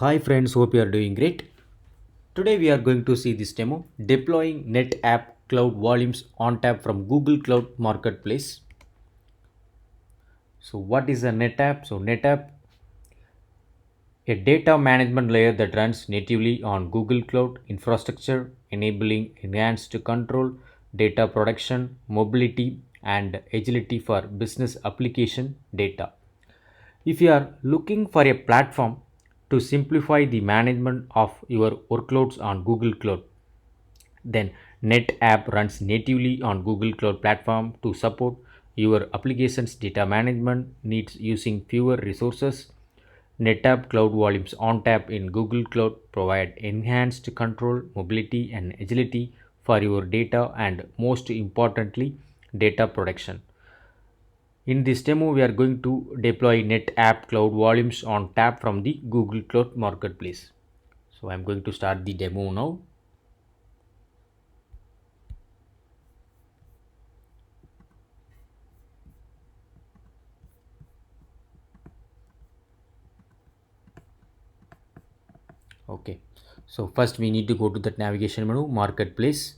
Hi friends, hope you are doing great. Today we are going to see this demo deploying NetApp Cloud Volumes ONTAP from Google Cloud Marketplace. So what is a NetApp? So NetApp, a data management layer that runs natively on Google Cloud infrastructure, enabling enhanced control, data protection, mobility, and agility for business application data. If you are looking for a platform to simplify the management of your workloads on Google Cloud, then NetApp runs natively on Google Cloud Platform to support your application's data management needs using fewer resources. NetApp Cloud Volumes ONTAP in Google Cloud provide enhanced control, mobility, and agility for your data and, most importantly, data protection. In this demo, we are going to deploy NetApp Cloud Volumes on tap from the Google Cloud Marketplace. So I'm going to start the demo now. Okay, so first we need to go to that navigation menu, Marketplace.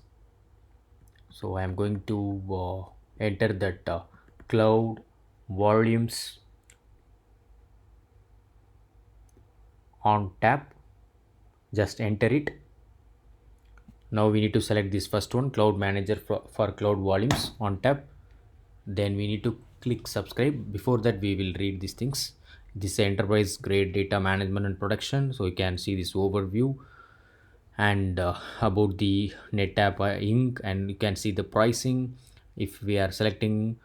So I'm going to enter that Cloud Volumes on tap. Just enter it. Now we need to select this first one, Cloud Manager for Cloud Volumes on tap. Then we need to click subscribe. Before that, we will read these things. This is enterprise grade data management and production. So you can see this overview and about the NetApp Inc. And you can see the pricing. If we are selecting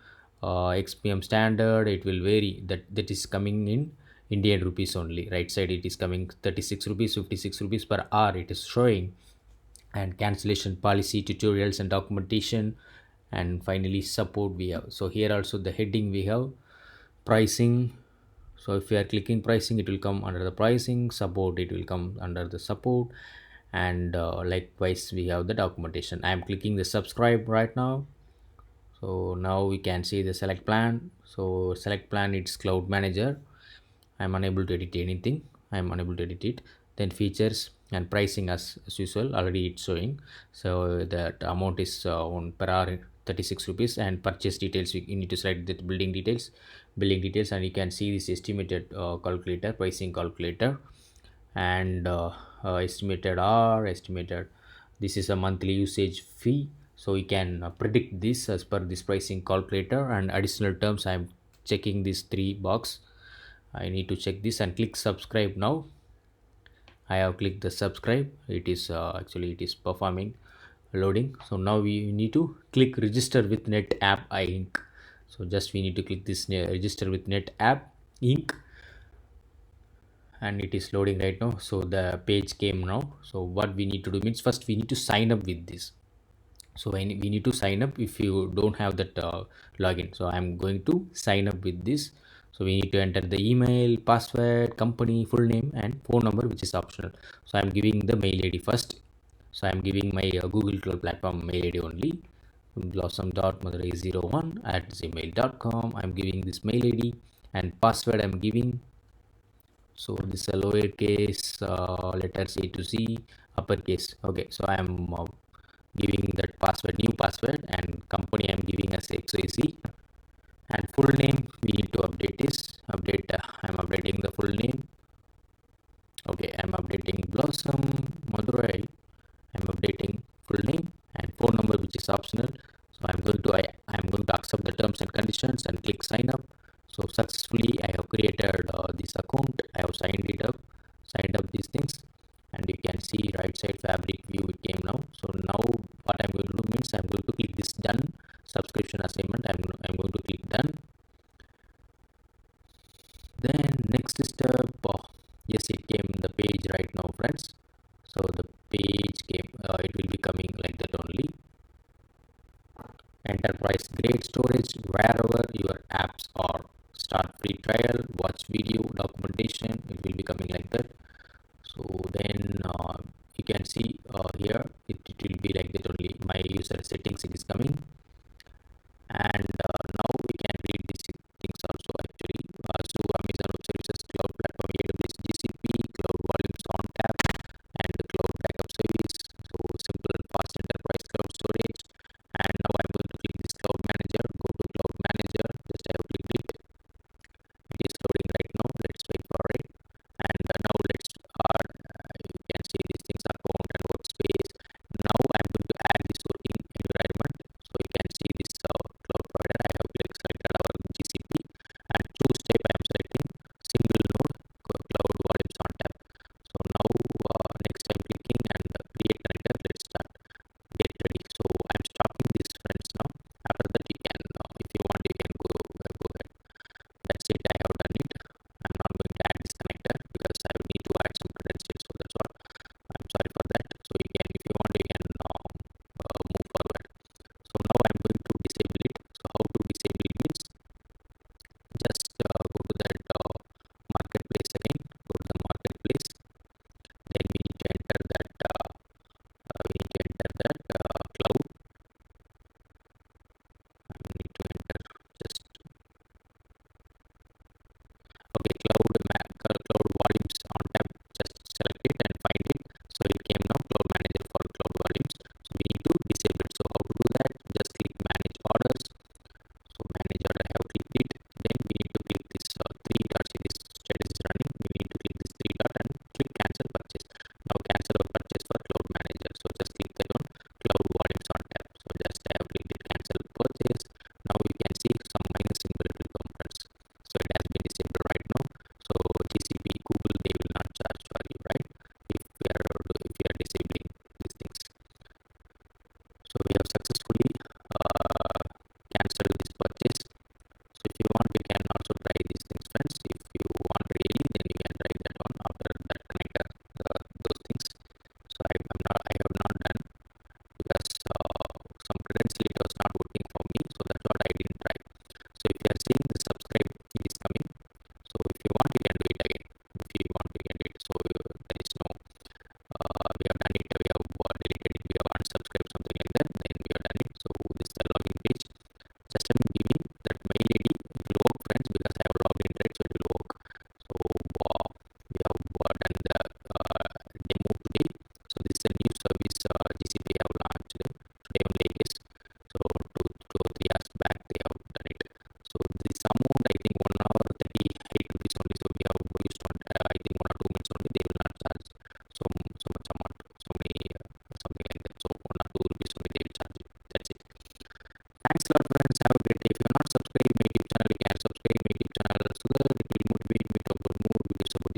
XPM standard, it will vary. That is coming in Indian rupees only. Right side it is coming 36 rupees, 56 rupees per hour. It is showing, and cancellation policy, tutorials and documentation, and finally support we have. So here also the heading we have pricing. So if we are clicking pricing, it will come under the pricing. Support, it will come under the support, and likewise we have the documentation. I am clicking the subscribe right now. So now we can see the select plan. So select plan, it's Cloud Manager. I'm unable to edit anything. I'm unable to edit it. Then features and pricing as usual, already it's showing. So that amount is on per hour 36 rupees, and purchase details you need to select the billing details, and you can see this estimated calculator, pricing calculator, and estimated hour, estimated, this is a monthly usage fee. So you can predict this as per this pricing calculator. And additional terms, I'm checking these three box. I need to check this and click subscribe. Now I have clicked the subscribe. It is actually it is performing loading. So now we need to click register with NetApp Inc. So just we need to click this register with NetApp Inc. And it is loading right now. So the page came now. So what we need to do means, first we need to sign up with this. So we need to sign up if you don't have that login. So I'm going to sign up with this. So we need to enter the email, password, company, full name, and phone number, which is optional. So I'm giving the mail ID first. So I'm giving my Google Cloud Platform mail ID only, blossom.madurai01@gmail.com. I'm giving this mail ID, and password I'm giving. So this is a lowercase letters A to Z, uppercase. Okay, so I'm giving that password, new password, and company I'm giving as XYZ, and full name we need to update this. I'm updating the full name. Okay, I'm updating Blossom Madurai. I'm updating full name and phone number, which is optional. So I'm going to accept the terms and conditions and click sign up. So successfully I have created this account. I have signed up these things, and you can see right side fabric view it came now. So now what I'm going to do means, I'm going to click this done subscription assignment. I'm going to click done. Then next step, yes, it came the page right now, friends. So the page came, it will be coming like that only. Enterprise grade storage, wherever your apps are. Start free trial, watch video, documentation, it will be coming like that. So then you can see here it will be like that only. My user settings, it is coming. And now we can read these things also actually. So Amazon Web Services, Cloud Platform, AWS, GCP, Cloud Volumes cloud service. So simple fast enterprise cloud storage. And now I'm going to click this cloud manager. Go to cloud manager. Just I have clicked it. It is loading right now. Let's wait for it. And now let's you can see these things, account and workspace. Now I'm going to add the sorting environment. So you can see this cloud provider. I have selected our GCP, and choose type I am selecting single node cloud volumes on tap. So now next I'm clicking and create connector. Let's start. Get ready. So I'm stopping this friends now. After that you can if you want you can go ahead. That's it. I have done it. I'm not going to add this connector because I need to add some credentials. So that's all. I'm sorry for that. So you can, if you want, you can move forward. So now I'm going to disable it. So how to disable it means just go to that marketplace again. Go to the marketplace. Then we need to enter that. Cloud. I need to enter just okay, cloud volumes on tab. Just select it and find it. So it came now cloud manager for cloud volumes. So we need to disable it. So how to do that? Just click manage orders. So manage order, I have clicked it. Then we need to click this three dots. This status is running. We need to click this three dot and click cancel purchase. Now cancel our purchase for cloud manager. So just click that on cloud volumes on tab. So just I have clicked it, cancel purchase. Now you can see some minus symbol will come friends. So it has been disabled right now. So GCP, Google, they will not charge for you, right? If you are disabling these things. So we have successfully cancelled this purchase. So if you want, you can also try these things, friends. If you want really, then you can try that one after that connector, those things. So I have not done because some credential it was not working for me. So that's what I didn't try. So if you are seeing the subscribe, it is coming. So if you want, you can do it again. If you want, you can do it. So there is no. We have done it. We have deleted it. We have unsubscribed something like that. Then we have done it. So this is the login page. Just I'm giving that mail ID. It will work, friends, because I have logged in, right? So it will work. So we have done the demo today. So this is a new service GCP have launched today only, I guess. So 2 3 hours back they have done it. So this amount, I think 1 hour 38 rupees only. So we have used on I think 1 or 2 minutes only. They will not charge so much amount. So many something like that. So 1 or 2 rupees only they will charge you. That's it. Thanks a lot, friends. Have a great day. If you are not subscribed my YouTube channel, you can subscribe my YouTube channel so that it will motivate me to upload more videos about